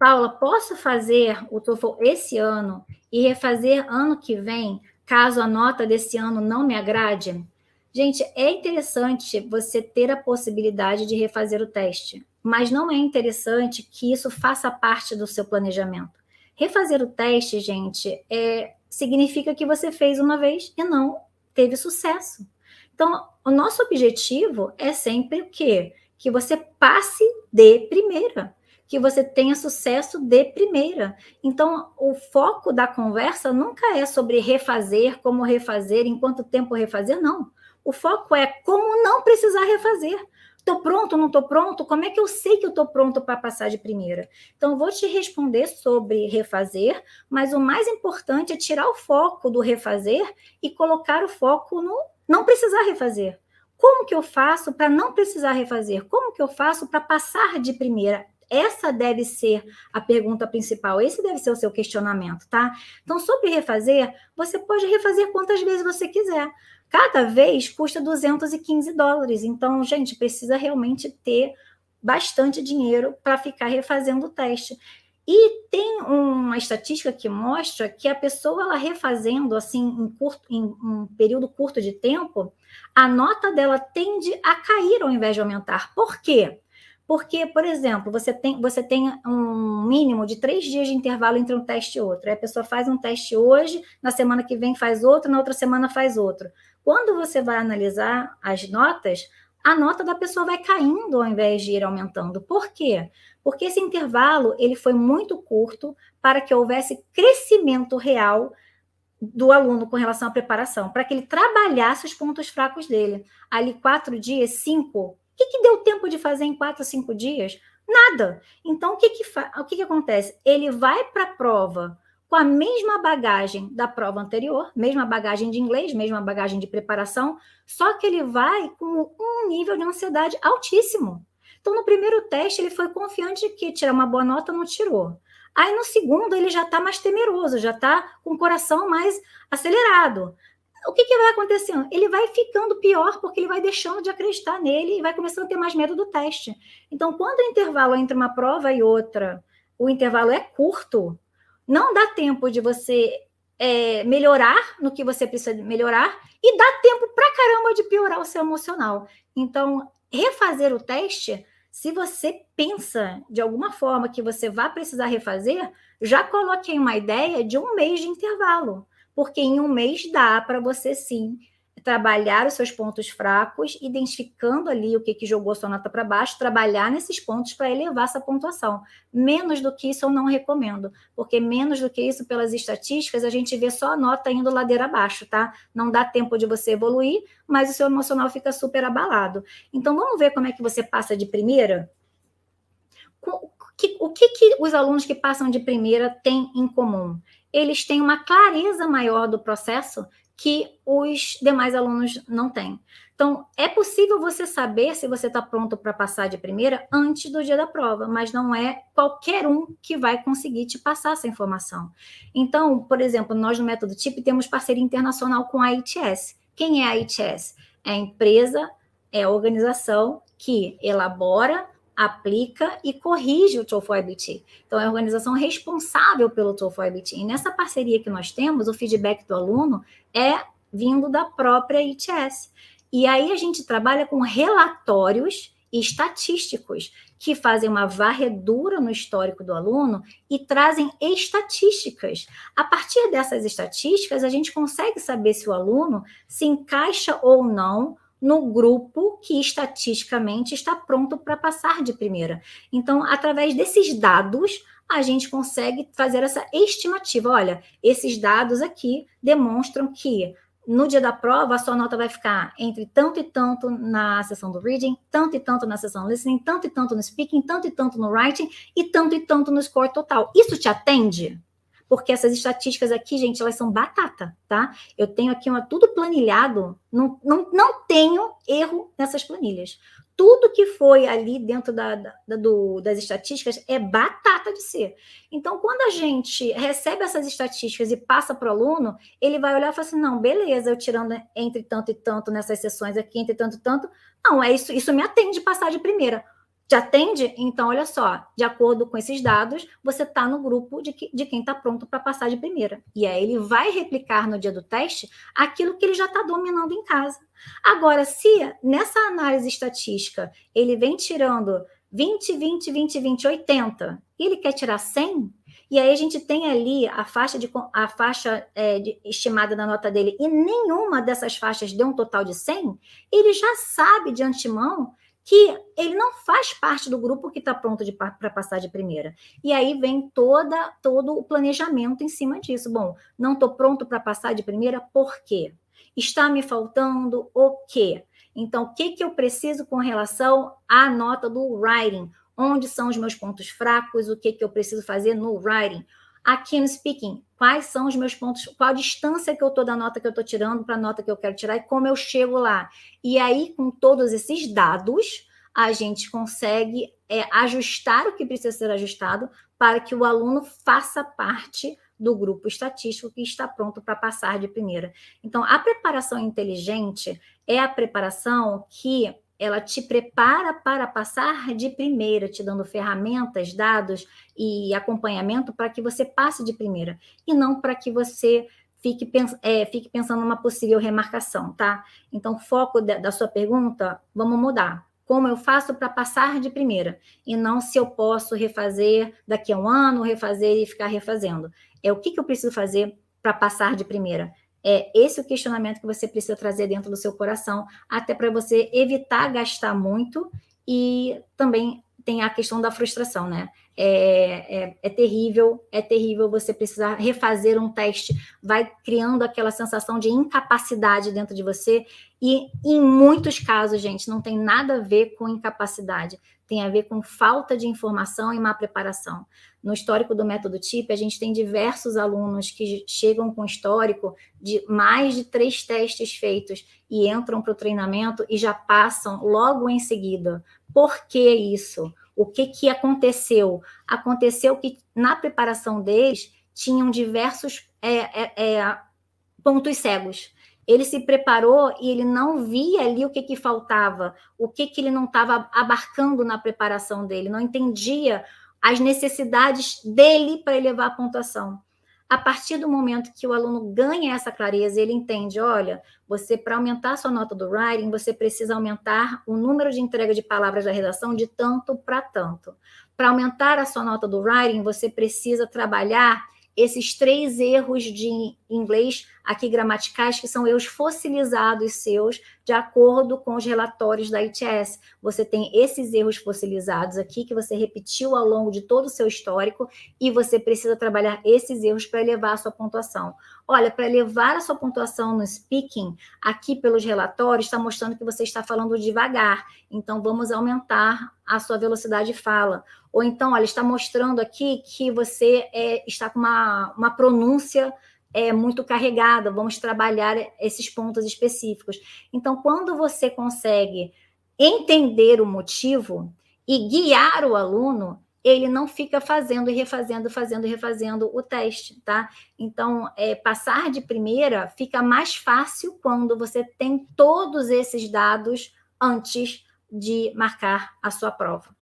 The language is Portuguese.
Paula, posso fazer o TOEFL esse ano e refazer ano que vem, caso a nota desse ano não me agrade? Gente, é interessante você ter a possibilidade de refazer o teste, mas não é interessante que isso faça parte do seu planejamento. Refazer o teste, gente, significa que você fez uma vez e não teve sucesso. Então, o nosso objetivo é sempre o quê? Que você passe de primeira, que você tenha sucesso de primeira. Então, o foco da conversa nunca é sobre refazer, como refazer, em quanto tempo refazer, não. O foco é como não precisar refazer. Estou pronto, não estou pronto? Como é que eu sei que eu estou pronto para passar de primeira? Então, vou te responder sobre refazer, mas o mais importante é tirar o foco do refazer e colocar o foco no não precisar refazer. Como que eu faço para não precisar refazer? Como que eu faço para passar de primeira? Essa deve ser a pergunta principal, esse deve ser o seu questionamento, tá? Então, sobre refazer, você pode refazer quantas vezes você quiser. Cada vez custa $215. Então, gente, precisa realmente ter bastante dinheiro para ficar refazendo o teste. E tem uma estatística que mostra que a pessoa, ela refazendo assim em um período curto de tempo, a nota dela tende a cair ao invés de aumentar. Por quê? Porque, por exemplo, você tem um mínimo de 3 dias de intervalo entre um teste e outro. Aí a pessoa faz um teste hoje, na semana que vem faz outro, na outra semana faz outro. Quando você vai analisar as notas, a nota da pessoa vai caindo ao invés de ir aumentando. Por quê? Porque esse intervalo ele foi muito curto para que houvesse crescimento real do aluno com relação à preparação, para que ele trabalhasse os pontos fracos dele. Ali 4 dias, 5, o que deu tempo de fazer em 4 ou 5 dias? Nada. Então, o que acontece? Ele vai para a prova com a mesma bagagem da prova anterior, mesma bagagem de inglês, mesma bagagem de preparação, só que ele vai com um nível de ansiedade altíssimo. Então, no primeiro teste, ele foi confiante que tirar uma boa nota, não tirou. Aí, no segundo, ele já está mais temeroso, já está com o coração mais acelerado. O que vai acontecendo? Ele vai ficando pior, porque ele vai deixando de acreditar nele e vai começando a ter mais medo do teste. Então, quando o intervalo entre uma prova e outra, o intervalo é curto, não dá tempo de você melhorar no que você precisa melhorar e dá tempo pra caramba de piorar o seu emocional. Então, refazer o teste, se você pensa de alguma forma que você vai precisar refazer, já coloquei uma ideia de 1 mês de intervalo, porque em 1 mês dá para você sim trabalhar os seus pontos fracos, identificando ali o que jogou sua nota para baixo, trabalhar nesses pontos para elevar essa pontuação. Menos do que isso eu não recomendo, porque menos do que isso, pelas estatísticas, a gente vê só a nota indo ladeira abaixo, tá? Não dá tempo de você evoluir, mas o seu emocional fica super abalado. Então, vamos ver como é que você passa de primeira? O que os alunos que passam de primeira têm em comum? Eles têm uma clareza maior do processo que os demais alunos não têm. Então, é possível você saber se você está pronto para passar de primeira antes do dia da prova, mas não é qualquer um que vai conseguir te passar essa informação. Então, por exemplo, nós no Método TIP temos parceria internacional com a ITS. Quem é a ITS? É a empresa, é a organização que elabora, aplica e corrige o TOEFL IBT. Então, é a organização responsável pelo TOEFL IBT. E nessa parceria que nós temos, o feedback do aluno é vindo da própria ITS. E aí a gente trabalha com relatórios estatísticos que fazem uma varredura no histórico do aluno e trazem estatísticas. A partir dessas estatísticas, a gente consegue saber se o aluno se encaixa ou não no grupo que estatisticamente está pronto para passar de primeira. Então, através desses dados, a gente consegue fazer essa estimativa. Olha, esses dados aqui demonstram que no dia da prova, a sua nota vai ficar entre tanto e tanto na sessão do reading, tanto e tanto na sessão listening, tanto e tanto no speaking, tanto e tanto no writing e tanto no score total. Isso te atende? Porque essas estatísticas aqui, gente, elas são batata, tá? Eu tenho aqui tudo planilhado, não tenho erro nessas planilhas. Tudo que foi ali dentro das estatísticas é batata de ser. Então, quando a gente recebe essas estatísticas e passa para o aluno, ele vai olhar e falar assim, não, beleza, eu tirando entre tanto e tanto nessas sessões aqui, entre tanto e tanto, não, isso me atende passar de primeira. Te atende? Então, olha só, de acordo com esses dados, você está no grupo de quem está pronto para passar de primeira. E aí ele vai replicar no dia do teste aquilo que ele já está dominando em casa. Agora, se nessa análise estatística ele vem tirando 20, 20, 20, 20, 80, e ele quer tirar 100, e aí a gente tem ali a faixa estimada da nota dele, e nenhuma dessas faixas deu um total de 100, ele já sabe de antemão que ele não faz parte do grupo que está pronto para passar de primeira. E aí vem todo o planejamento em cima disso. Bom, não estou pronto para passar de primeira, por quê? Está me faltando o quê? Então, o que eu preciso com relação à nota do writing? Onde são os meus pontos fracos? O que eu preciso fazer no writing? Aqui no speaking, quais são os meus pontos, qual a distância que eu estou da nota que eu estou tirando para a nota que eu quero tirar e como eu chego lá. E aí, com todos esses dados, a gente consegue ajustar o que precisa ser ajustado para que o aluno faça parte do grupo estatístico que está pronto para passar de primeira. Então, a preparação inteligente é a preparação que ela te prepara para passar de primeira, te dando ferramentas, dados e acompanhamento para que você passe de primeira, e não para que você fique pensando numa possível remarcação, tá? Então, o foco da sua pergunta, vamos mudar. Como eu faço para passar de primeira? E não se eu posso refazer daqui a um ano, refazer e ficar refazendo. É o que eu preciso fazer para passar de primeira? É esse o questionamento que você precisa trazer dentro do seu coração, até para você evitar gastar muito, e também tem a questão da frustração, né? É terrível você precisar refazer um teste, vai criando aquela sensação de incapacidade dentro de você, e em muitos casos, gente, não tem nada a ver com incapacidade, tem a ver com falta de informação e má preparação. No histórico do método TIP, a gente tem diversos alunos que chegam com histórico de mais de 3 testes feitos e entram para o treinamento e já passam logo em seguida. Por que isso? O que aconteceu? Aconteceu que na preparação deles tinham diversos pontos cegos. Ele se preparou e ele não via ali o que faltava, o que ele não estava abarcando na preparação dele, não entendia as necessidades dele para elevar a pontuação. A partir do momento que o aluno ganha essa clareza, ele entende, olha, você, para aumentar a sua nota do writing, você precisa aumentar o número de entrega de palavras da redação de tanto para tanto. Para aumentar a sua nota do writing, você precisa trabalhar esses 3 erros de inglês aqui gramaticais, que são erros fossilizados seus, de acordo com os relatórios da ITS. Você tem esses erros fossilizados aqui, que você repetiu ao longo de todo o seu histórico, e você precisa trabalhar esses erros para elevar a sua pontuação. Olha, para elevar a sua pontuação no speaking, aqui pelos relatórios, está mostrando que você está falando devagar, então vamos aumentar a sua velocidade de fala. Ou então, olha, está mostrando aqui que você está com uma pronúncia muito carregada, vamos trabalhar esses pontos específicos. Então, quando você consegue entender o motivo e guiar o aluno, ele não fica fazendo e refazendo o teste, tá? Então, passar de primeira fica mais fácil quando você tem todos esses dados antes de marcar a sua prova.